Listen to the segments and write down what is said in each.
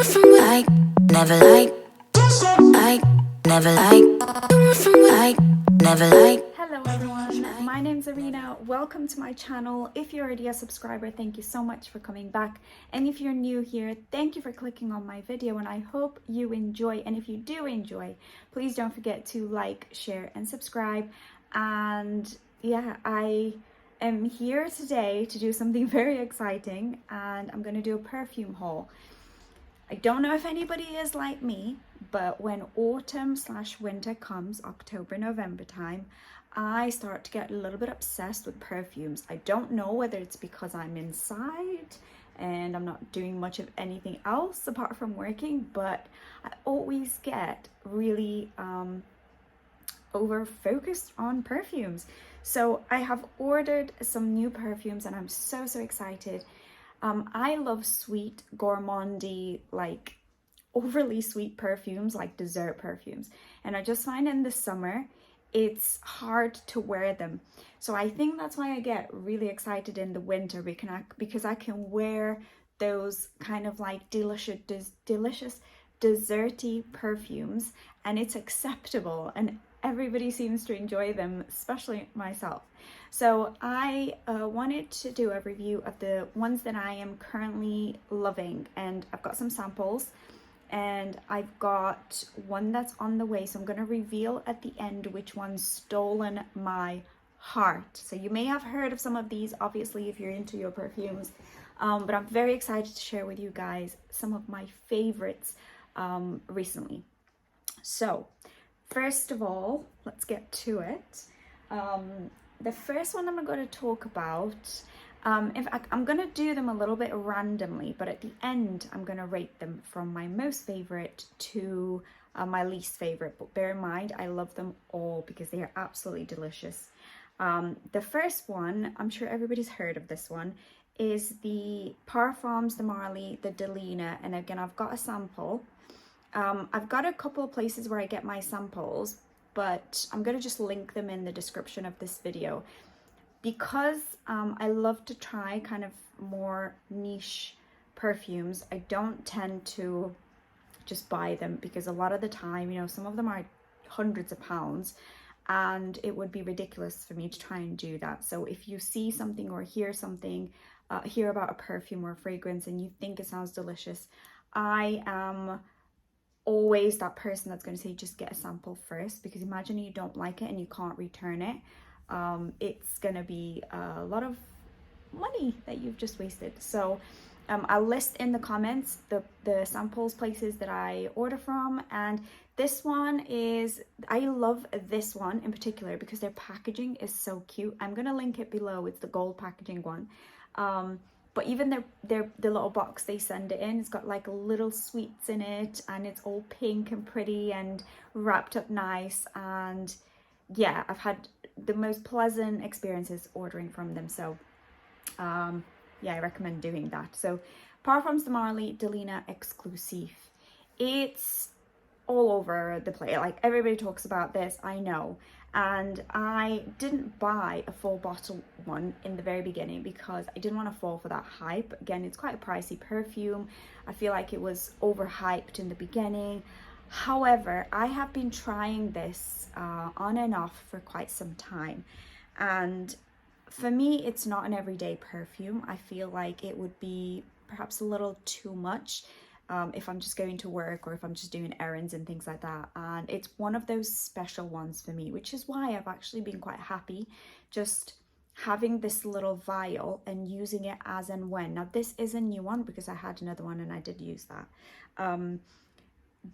Like, never like, never like, never like. Hello everyone, my name's Arena. Welcome to my channel. If you're already a subscriber, thank you so much for coming back. And if you're new here, thank you for clicking on my video and I hope you enjoy. And if you do enjoy, please don't forget to like, share and subscribe. And yeah, I am here today to do something very exciting and I'm going to do a perfume haul. I don't know if anybody is like me, but when autumn/winter comes, October, November time, I start to get a little bit obsessed with perfumes. I don't know whether it's because I'm inside and I'm not doing much of anything else apart from working, but I always get really over focused on perfumes. So I have ordered some new perfumes and I'm so excited. I love sweet, gourmandy, like overly sweet perfumes, like dessert perfumes. And I just find in the summer, it's hard to wear them. So I think that's why I get really excited in the winter because I can wear those kind of like delicious desserty perfumes and it's acceptable and everybody seems to enjoy them, especially myself. So I wanted to do a review of the ones that I am currently loving, and I've got some samples and I've got one that's on the way, so I'm going to reveal at the end which one's stolen my heart. So you may have heard of some of these, obviously, if you're into your perfumes, but I'm very excited to share with you guys some of my favorites recently. So first of all, let's get to it. The first one I'm going to talk about, in fact, I'm going to do them a little bit randomly, but at the end, I'm going to rate them from my most favorite to my least favorite. But bear in mind, I love them all because they are absolutely delicious. The first one, I'm sure everybody's heard of this one, is the Perfumes Trust, the Delina. And again, I've got a sample. I've got a couple of places where I get my samples, but I'm going to just link them in the description of this video because I love to try kind of more niche perfumes. I don't tend to just buy them because a lot of the time, you know, some of them are hundreds of pounds and it would be ridiculous for me to try and do that. So if you see something or hear something, hear about a perfume or a fragrance and you think it sounds delicious, I am always that person that's going to say just get a sample first, because imagine you don't like it and you can't return it. It's going to be a lot of money that you've just wasted. So I'll list in the comments the samples, places that I order from, and this one is, I love this one in particular because their packaging is so cute. I'm going to link it below. It's the gold packaging one. But even the little box they send it in, it's got like little sweets in it and it's all pink and pretty and wrapped up nice. And yeah, I've had the most pleasant experiences ordering from them. So yeah, I recommend doing that. So Perfumes Trust, Delina Xclusif. It's all over the place. Like everybody talks about this, I know. And I didn't buy a full bottle one in the very beginning because I didn't want to fall for that hype. Again, it's quite a pricey perfume. I feel like it was overhyped in the beginning. However, I have been trying this on and off for quite some time. And for me, it's not an everyday perfume. I feel like it would be perhaps a little too much if I'm just going to work or if I'm just doing errands and things like that. And it's one of those special ones for me, which is why I've actually been quite happy just having this little vial and using it as and when. Now this is a new one because I had another one and I did use that.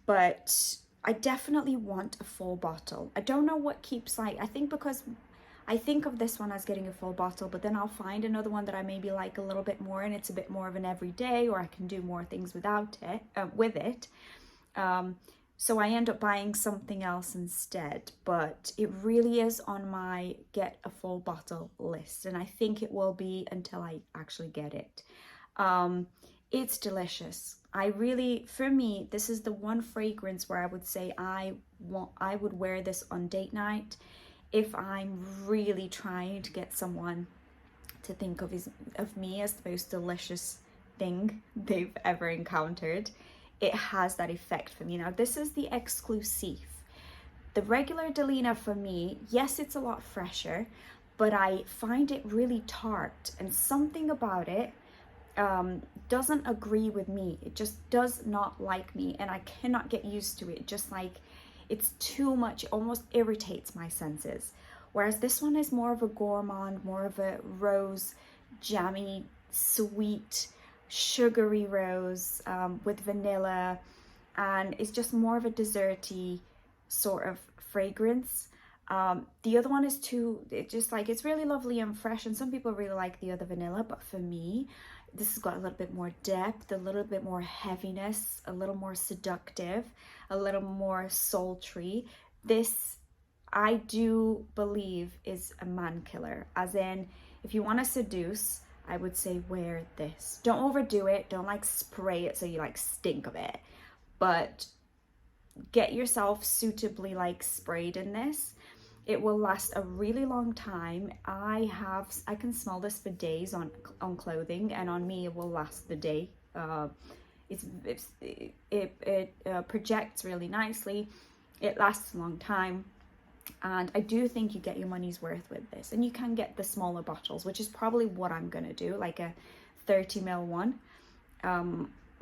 But I definitely want a full bottle. I don't know what keeps, like, I think because I think of this one as getting a full bottle, but then I'll find another one that I maybe like a little bit more and it's a bit more of an everyday, or I can do more things without it, with it. So I end up buying something else instead, but it really is on my get a full bottle list. And I think it will be until I actually get it. It's delicious. For me, this is the one fragrance where I would say I would wear this on date night if I'm really trying to get someone to think of me as the most delicious thing they've ever encountered. it has that effect for me. Now, this is the Xclusif. The regular Delina for me, yes, it's a lot fresher, but I find it really tart, and something about it doesn't agree with me. It just does not like me, and I cannot get used to it. Just like, it's too much, it almost irritates my senses. Whereas this one is more of a gourmand, more of a rose, jammy, sweet, sugary rose with vanilla, and it's just more of a desserty sort of fragrance. The other one is it's really lovely and fresh, and some people really like the other vanilla, but for me, this has got a little bit more depth, a little bit more heaviness, a little more seductive, a little more sultry. This, I do believe, is a man killer. As in, if you want to seduce, I would say wear this. Don't overdo it. Don't like spray it so you like stink of it. But get yourself suitably like sprayed in this. It will last a really long time. I can smell this for days on clothing, and on me it will last the day. It projects really nicely. It lasts a long time, and I do think you get your money's worth with this. And you can get the smaller bottles, which is probably what I'm gonna do, like a 30ml one.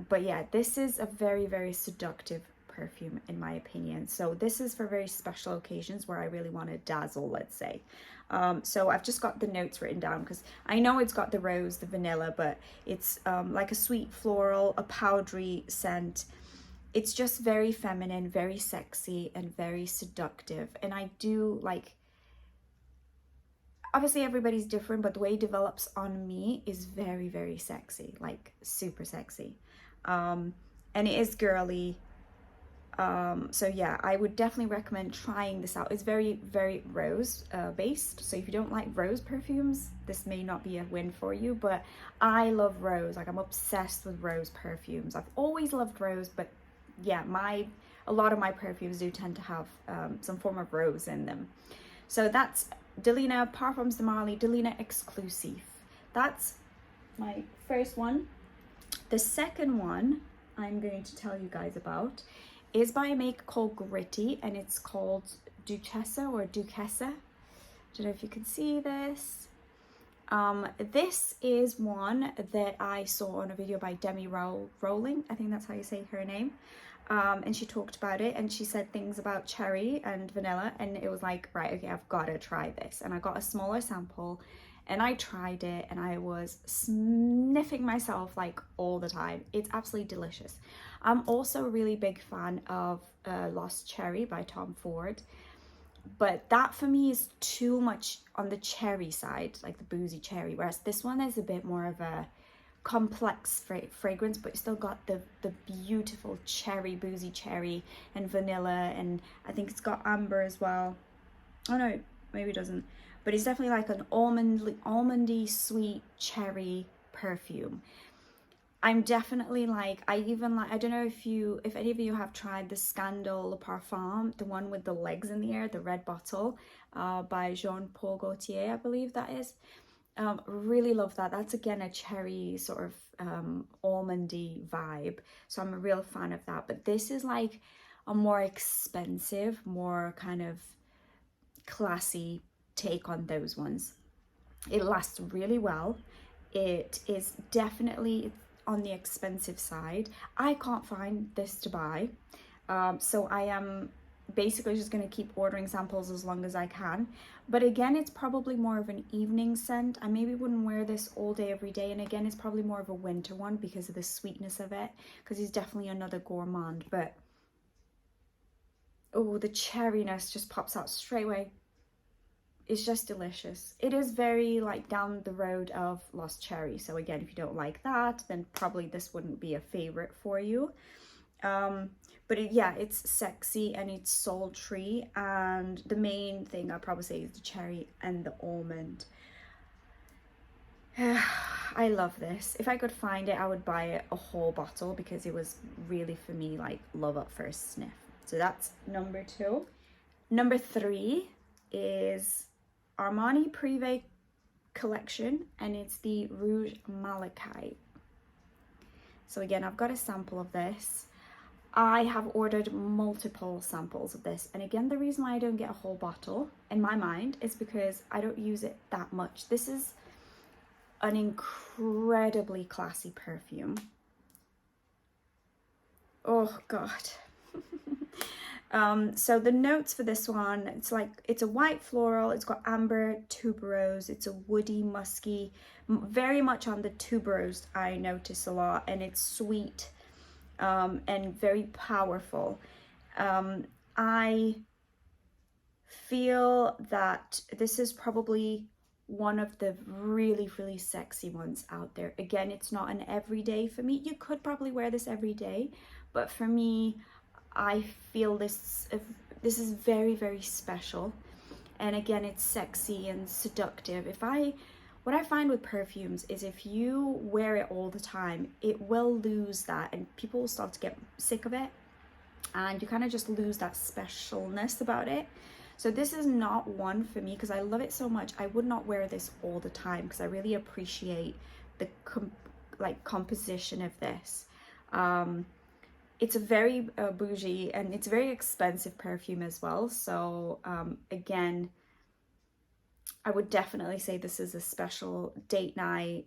But yeah, this is a very, very seductive perfume in my opinion. So this is for very special occasions where I really want to dazzle, let's say. So I've just got the notes written down because I know it's got the rose, the vanilla, but it's like a sweet floral, a powdery scent. It's just very feminine, very sexy, and very seductive. And I do like, obviously everybody's different, but the way it develops on me is very, very sexy, like super sexy. And it is girly. So yeah, I would definitely recommend trying this out. It's very, very rose based. So if you don't like rose perfumes, this may not be a win for you, but I love rose. Like, I'm obsessed with rose perfumes. I've always loved rose, but yeah, a lot of my perfumes do tend to have some form of rose in them. So that's Delina Parfums de Marly, Delina Xclusif. That's my first one. The second one I'm going to tell you guys about is by a maker called Gritti, and it's called Duchessa or Duchessa. I don't know if you can see this. This is one that I saw on a video by Demi Rowling. I think that's how you say her name. And she talked about it, and she said things about cherry and vanilla, and it was like, right, okay, I've got to try this. And I got a smaller sample, and I tried it, and I was sniffing myself like all the time. It's absolutely delicious. I'm also a really big fan of Lost Cherry by Tom Ford, but that for me is too much on the cherry side, like the boozy cherry, whereas this one is a bit more of a complex fragrance, but you still got the beautiful cherry, boozy cherry, and vanilla, and I think it's got amber as well. Oh no, maybe it doesn't, but it's definitely like an almondy sweet cherry perfume. I'm definitely like, I don't know if any of you have tried the Scandal Le Parfum, the one with the legs in the air, the red bottle, by Jean-Paul Gaultier, I believe that is. Really love that. That's again a cherry sort of almondy vibe, so I'm a real fan of that. But this is like a more expensive, more kind of classy take on those ones. It lasts really well. It is definitely on the expensive side. I can't find this to buy, so I am basically just going to keep ordering samples as long as I can. But again, it's probably more of an evening scent. I maybe wouldn't wear this all day every day, and again, it's probably more of a winter one because of the sweetness of it, because it's definitely another gourmand. But oh, the cherryness just pops out straight away. It's just delicious. It is very like down the road of Lost Cherry, so again, if you don't like that, then probably this wouldn't be a favorite for you. But yeah, it's sexy and it's sultry, and the main thing I'd probably say is the cherry and the almond. I love this. If I could find it, I would buy it a whole bottle, because it was really, for me, like love at first sniff. So that's number 2. Number 3 is Armani Prive collection, and it's the Rouge Malachite. So again, I've got a sample of this. I have ordered multiple samples of this, and again, the reason why I don't get a whole bottle in my mind is because I don't use it that much. This is an incredibly classy perfume. Oh god. So the notes for this one, it's a white floral, it's got amber, tuberose, it's a woody, musky, very much on the tuberose I notice a lot, and it's sweet and very powerful. I feel that this is probably one of the really, really sexy ones out there. Again, it's not an everyday for me. You could probably wear this every day, but for me, I feel this is very, very special. And again, it's sexy and seductive. What I find with perfumes is if you wear it all the time, it will lose that, and people will start to get sick of it, and you kind of just lose that specialness about it. So this is not one for me because I love it so much. I would not wear this all the time because I really appreciate the composition of this. It's a very bougie, and it's a very expensive perfume as well. So again, I would definitely say this is a special date night,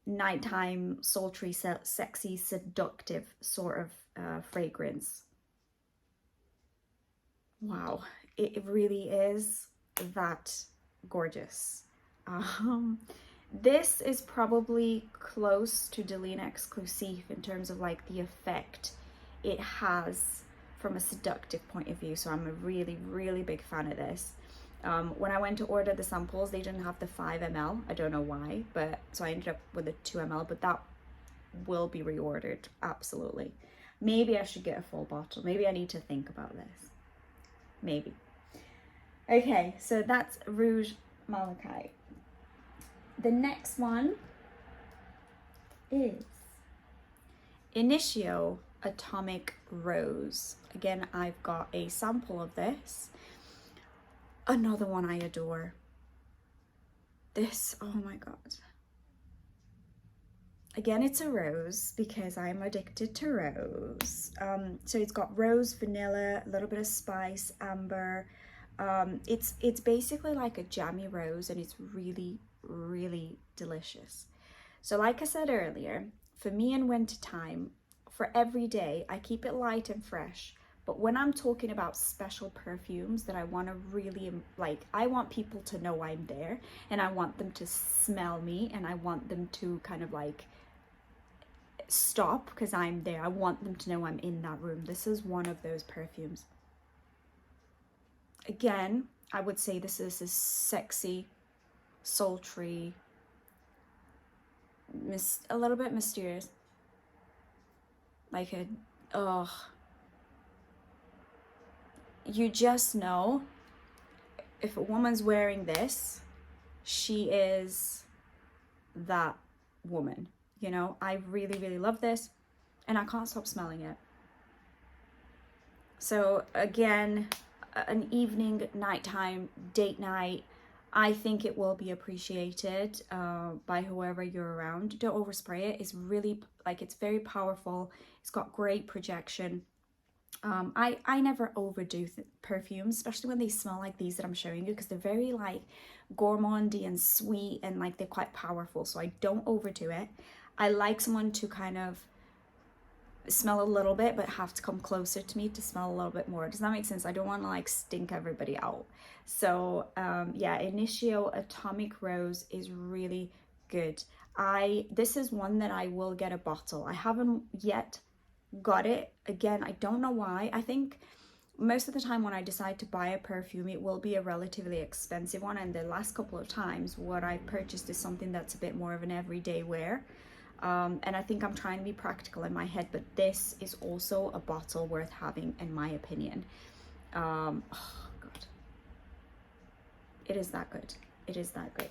nighttime, sultry, sexy, seductive sort of fragrance. Wow, it really is that gorgeous. This is probably close to Delina Xclusif in terms of like the effect it has from a seductive point of view. So I'm a really, really big fan of this. When I went to order the samples, they didn't have the 5 ml. I don't know why, but so I ended up with a 2 ml, but that will be reordered, absolutely. Maybe I should get a full bottle. Maybe I need to think about this. Maybe. Okay, so that's Rouge Malachite. The next one is Initio Atomic Rose. Again, I've got a sample of this. Another one I adore. This, oh my god. Again, it's a rose because I'm addicted to rose. So it's got rose, vanilla, a little bit of spice, amber. It's basically like a jammy rose, and it's really, really delicious. So like I said earlier, for me in winter time, for every day, I keep it light and fresh. But when I'm talking about special perfumes that I want to really, like, I want people to know I'm there, and I want them to smell me, and I want them to kind of like stop because I'm there. I want them to know I'm in that room. This is one of those perfumes. Again, I would say this is a sexy, sultry, a little bit mysterious. Like you just know if a woman's wearing this, she is that woman. You know, I really, really love this, and I can't stop smelling it. So again, an evening, nighttime, date night, I think it will be appreciated by whoever you're around. Don't overspray it. It's really, like, it's very powerful. It's got great projection. I never overdo perfumes, especially when they smell like these that I'm showing you, because they're very like gourmandy and sweet, and like they're quite powerful. So I don't overdo it. I like someone to kind of smell a little bit but have to come closer to me to smell a little bit more. Does that make sense? I don't want to like stink everybody out. So yeah, Initio Atomic Rose is really good. This is one that I will get a bottle. I haven't yet got it. Again, I don't know why. I think most of the time when I decide to buy a perfume, it will be a relatively expensive one, and the last couple of times what I purchased is something that's a bit more of an everyday wear. And I think I'm trying to be practical in my head, but this is also a bottle worth having, in my opinion. Oh god, it is that good. It is that good,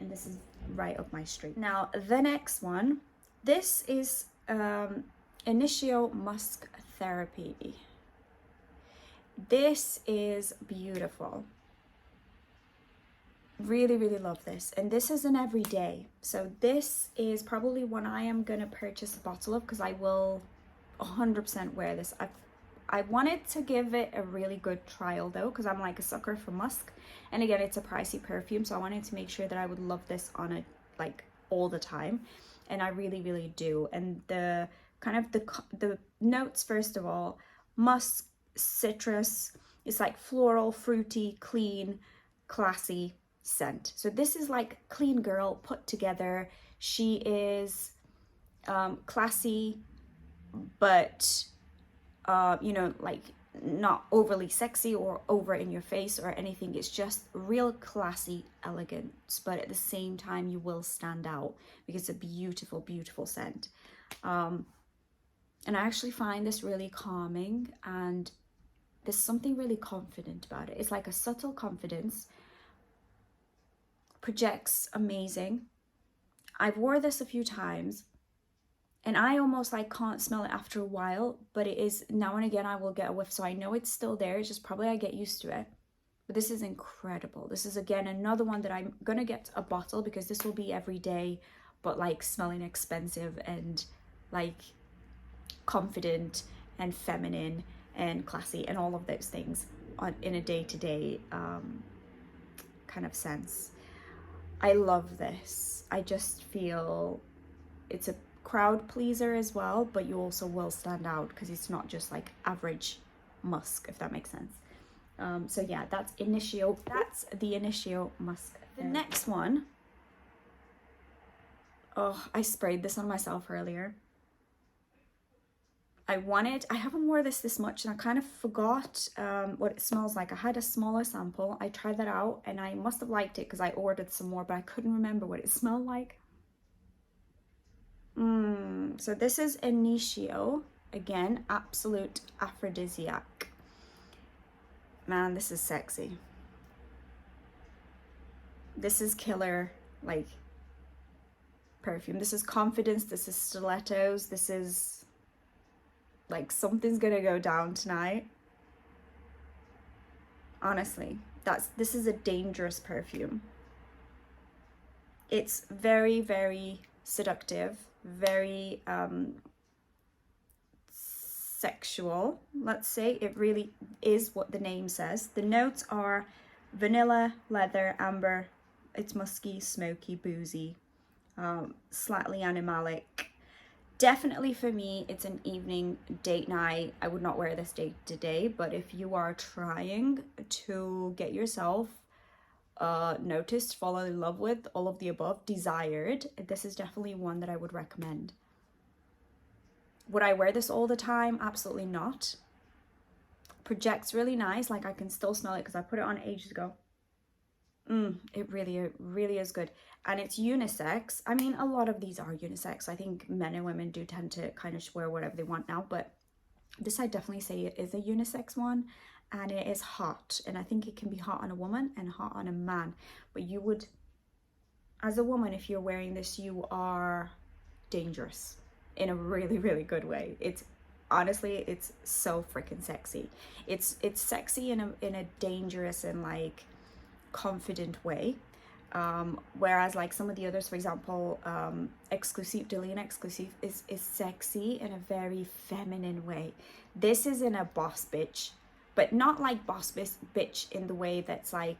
and this is right up my street. Now the next one, this is Initio Musk Therapy. This is beautiful. Really, really love this, and this is an everyday. So this is probably one I am gonna purchase a bottle of, because I will 100% wear this. I wanted to give it a really good trial though, because I'm like a sucker for Musk, and again, it's a pricey perfume, so I wanted to make sure that I would love this on it like all the time, and I really do. And the kind of the notes, first of all, musk, citrus, it's like floral, fruity, clean, classy scent. So this is like clean girl put together. She is classy, but you know, like not overly sexy or over in your face or anything. It's just real classy elegance, but at the same time you will stand out because it's a beautiful scent. And I actually find this really calming, and there's something really confident about it. It's like a subtle confidence, projects amazing. I've wore this a few times and I almost like can't smell it after a while, but it is now and again I will get a whiff, so I know it's still there. It's just probably I get used to it. But this is incredible. This is again another one that I'm gonna get a bottle, because this will be every day, but like smelling expensive and like confident and feminine and classy and all of those things in a day-to-day kind of sense. I love this. I just feel it's a crowd pleaser as well, but you also will stand out because it's not just like average musk, if that makes sense. So yeah, that's Initio. That's the Initio musk. The next one, oh, I sprayed this on myself earlier. I haven't worn this much, and I kind of forgot what it smells like. I had a smaller sample. I tried that out and I must have liked it because I ordered some more, but I couldn't remember what it smelled like. So this is Initio, again, Absolute Aphrodisiac. Man, this is sexy. This is killer, like, perfume. This is confidence, this is stilettos, this is like something's gonna go down tonight. Honestly, this is a dangerous perfume. It's very seductive, very sexual, let's say. It really is what the name says. The notes are vanilla, leather, amber. It's musky, smoky, boozy, slightly animalic. Definitely for me, it's an evening date night. I would not wear this day to day, but if you are trying to get yourself noticed, fall in love with, all of the above, desired, this is definitely one that I would recommend. Would I wear this all the time? Absolutely not. Projects really nice, like I can still smell it because I put it on ages ago. It really is good. And it's unisex. I mean, a lot of these are unisex. I think men and women do tend to kind of wear whatever they want now, but this I definitely say it is a unisex one, and it is hot. And I think it can be hot on a woman and hot on a man. But you would, as a woman, if you're wearing this, you are dangerous in a really good way. It's honestly, it's so freaking sexy. It's sexy in a dangerous and like confident way, whereas like some of the others, for example, Xclusif, Delina Xclusif is sexy in a very feminine way. This is in a boss bitch, but not like boss bitch in the way that's like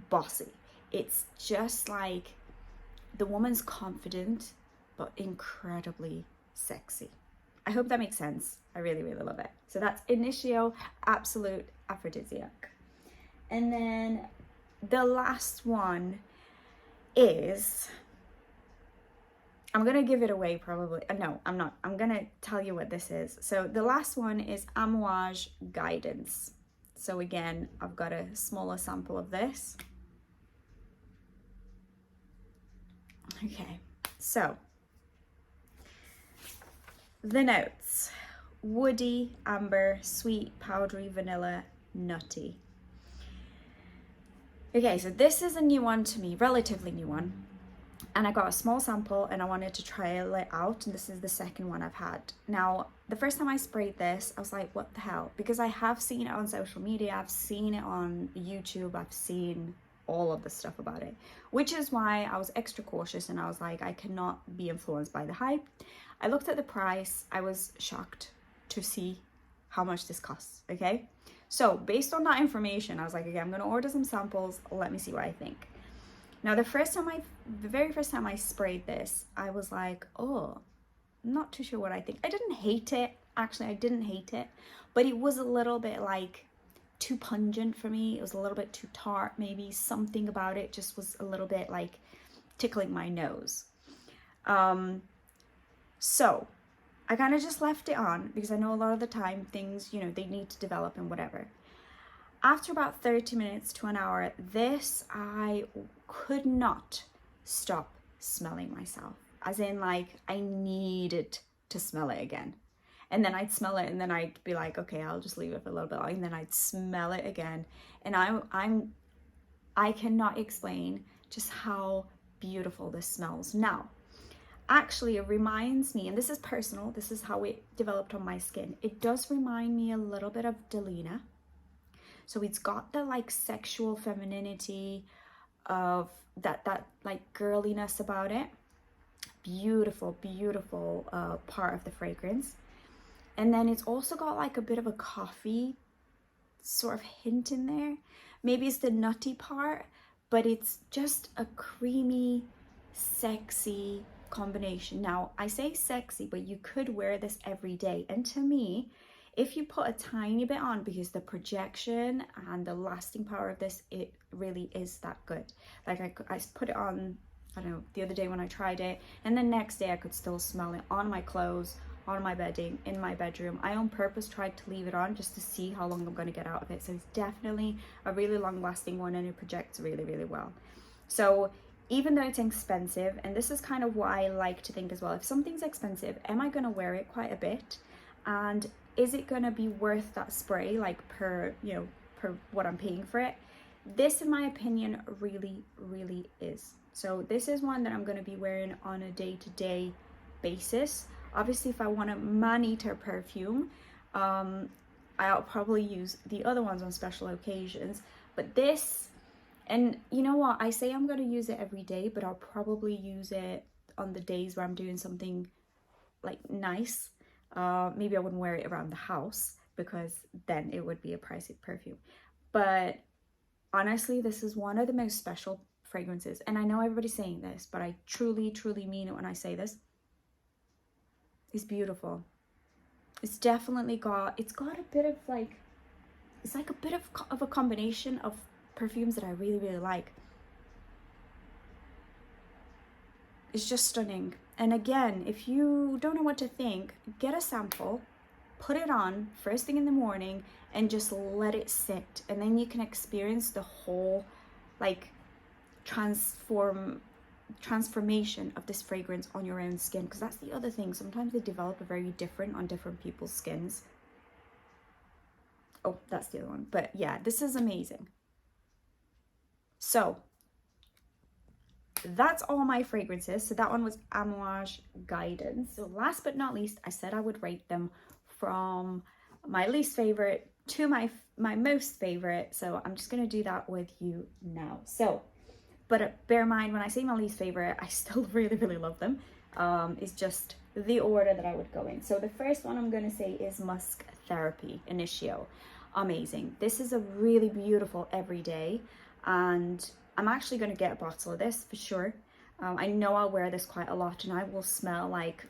bossy. It's just like the woman's confident but incredibly sexy. I hope that makes sense. I really love it. So that's Initio Absolute Aphrodisiac. And then the last one is, I'm gonna give it away probably. No, I'm not. I'm gonna tell you what this is. So the last one is Amouage Guidance. So again, I've got a smaller sample of this. Okay, so the notes: woody, amber, sweet, powdery, vanilla, nutty. Okay, so this is a new one to me, relatively new one. And I got a small sample and I wanted to try it out, and this is the second one I've had. Now, the first time I sprayed this, I was like, what the hell? Because I have seen it on social media, I've seen it on YouTube, I've seen all of the stuff about it, which is why I was extra cautious and I was like, I cannot be influenced by the hype. I looked at the price. I was shocked to see how much this costs, okay? So based on that information, I was like, okay, I'm gonna order some samples. Let me see what I think. Now, the very first time I sprayed this, I was like, oh, not too sure what I think. I didn't hate it. Actually, I didn't hate it, but it was a little bit like too pungent for me. It was a little bit too tart. Maybe something about it just was a little bit like tickling my nose. So I kind of just left it on because I know a lot of the time things, you know, they need to develop and whatever. After about 30 minutes to an hour, this, I could not stop smelling myself. As in, like, I needed to smell it again. And then I'd smell it and then I'd be like, okay, I'll just leave it for a little bit longer. And then I'd smell it again. And I cannot explain just how beautiful this smells. Now, actually, it reminds me, and this is personal, this is how it developed on my skin. It does remind me a little bit of Delina. So it's got the like sexual femininity of that like girliness about it. Beautiful, beautiful part of the fragrance. And then it's also got like a bit of a coffee sort of hint in there. Maybe it's the nutty part, but it's just a creamy, sexy combination. Now, I say sexy, but you could wear this every day. And to me, if you put a tiny bit on, because the projection and the lasting power of this, it really is that good. Like I put it on, I don't know, the other day when I tried it, and the next day I could still smell it on my clothes, on my bedding, in my bedroom. I on purpose tried to leave it on just to see how long I'm going to get out of it. So it's definitely a really long lasting one, and it projects really, really well. So even though it's expensive, and this is kind of why I like to think as well, if something's expensive, am I going to wear it quite a bit? And is it going to be worth that spray, like per what I'm paying for it? This, in my opinion, really, really is. So this is one that I'm going to be wearing on a day-to-day basis. Obviously, if I want a man-eater perfume, I'll probably use the other ones on special occasions. But this, and you know what? I say I'm going to use it every day, but I'll probably use it on the days where I'm doing something like nice. Maybe I wouldn't wear it around the house because then it would be a pricey perfume. But honestly, this is one of the most special fragrances. And I know everybody's saying this, but I truly, truly mean it when I say this. It's beautiful. It's definitely it's got a bit of like, it's like a bit of a combination of perfumes that I really, really like. It's just stunning. And again, if you don't know what to think, get a sample, put it on first thing in the morning, and just let it sit. And then you can experience the whole like transformation of this fragrance on your own skin. Because that's the other thing. Sometimes they develop very different on different people's skins. Oh, that's the other one. But yeah, this is amazing. So that's all my fragrances. So that one was Amouage Guidance. So last but not least, I said I would rate them from my least favorite to my most favorite. So I'm just going to do that with you now. So, but bear in mind, when I say my least favorite, I still really, really love them. It's just the order that I would go in. So the first one I'm going to say is Musk Therapy Initio. Amazing. This is a really beautiful everyday, and I'm actually going to get a bottle of this for sure. I know I'll wear this quite a lot and I will smell like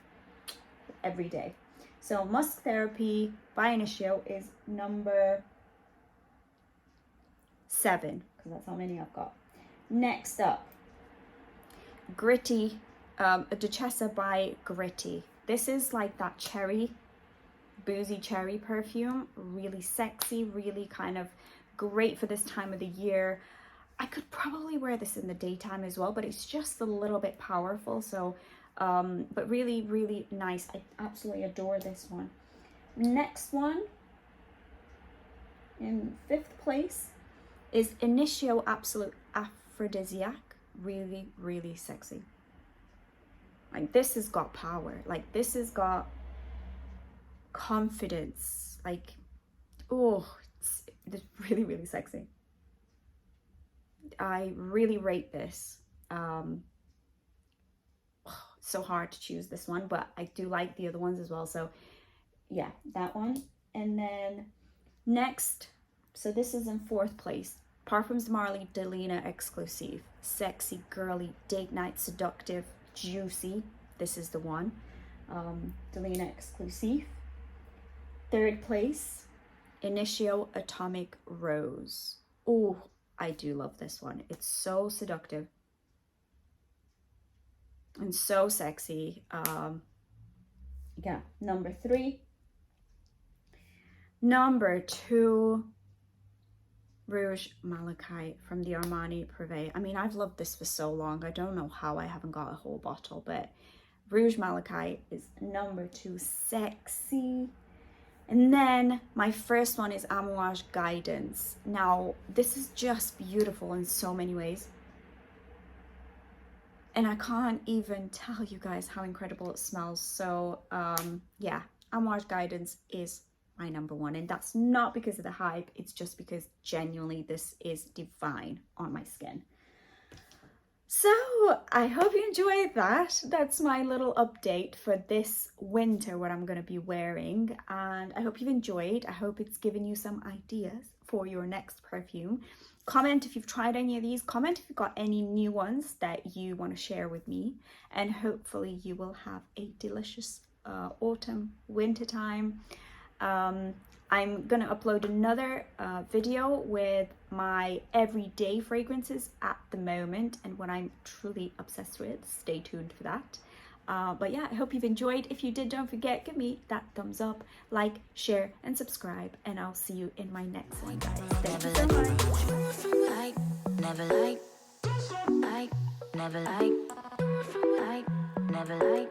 every day. So Musk Therapy by Initio is number 7, because that's how many I've got. Next up, Gritti Duchessa by Gritti. This is like that cherry, boozy cherry perfume. Really sexy, really kind of great for this time of the year. I could probably wear this in the daytime as well, but it's just a little bit powerful. So, but really, really nice. I absolutely adore this one. Next one, in 5th place, is Initio Absolute Aphrodisiac. Really, really sexy. Like, this has got power. Like, this has got confidence. Like, oh, it's really, really sexy. I really rate this. so hard to choose this one, but I do like the other ones as well. So yeah, that one. And then next, so this is in 4th place, Parfums Marley Delina Xclusif. Sexy, girly, date night, seductive, juicy. This is the one. Delina Xclusif. 3rd place, Initio Atomic Rose. Oh, I do love this one. It's so seductive and so sexy. Yeah, number 3. Number 2, Rouge Malachite from the Armani Prive. I mean, I've loved this for so long. I don't know how I haven't got a whole bottle, but Rouge Malachite is number 2, sexy. And then my first one is Amouage Guidance. Now, this is just beautiful in so many ways. And I can't even tell you guys how incredible it smells. So yeah, Amouage Guidance is my number 1. And that's not because of the hype. It's just because genuinely this is divine on my skin. So I hope you enjoyed that. That's my little update for this winter, what I'm going to be wearing. And I hope you've enjoyed. I hope it's given you some ideas for your next perfume. Comment if you've tried any of these. Comment if you've got any new ones that you want to share with me. And hopefully you will have a delicious autumn, winter time. I'm gonna upload another video with my everyday fragrances at the moment and what I'm truly obsessed with. Stay tuned for that. But yeah, I hope you've enjoyed. If you did, don't forget, give me that thumbs up, like, share, and subscribe. And I'll see you in my next one, guys. Thank you so much. Never like, never like, never like.